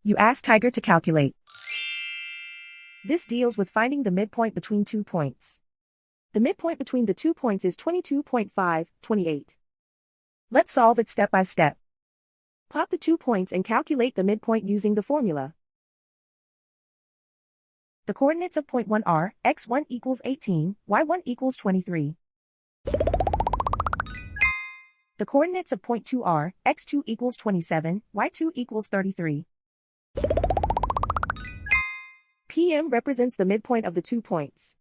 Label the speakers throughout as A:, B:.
A: You ask Tiger to calculate. This deals with finding the midpoint between 2 points. The midpoint between the 2 points is 22.5, 28. Let's solve it step by step. Plot the 2 points and calculate the midpoint using the formula. The coordinates of point 1 are x1 equals 18, y1 equals 23. The coordinates of point 2 are x2 equals 27, y2 equals 33. PM represents the midpoint of the 2 points.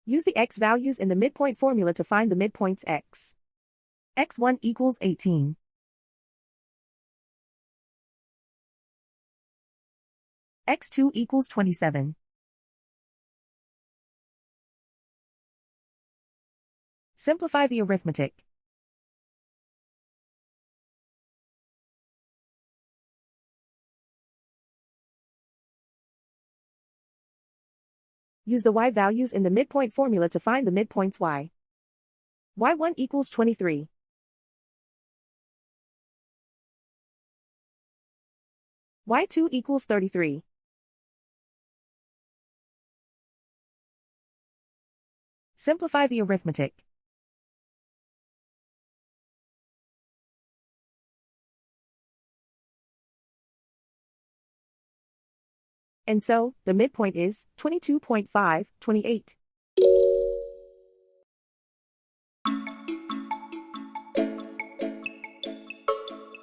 A: Use the x values in the midpoint formula to find the midpoints x. x1 equals 18. x2 equals 27. Simplify the arithmetic. Use the y values in the midpoint formula to find the midpoints y. y1 equals 23. y2 equals 33. Simplify the arithmetic. And so, the midpoint is 22.5, 28.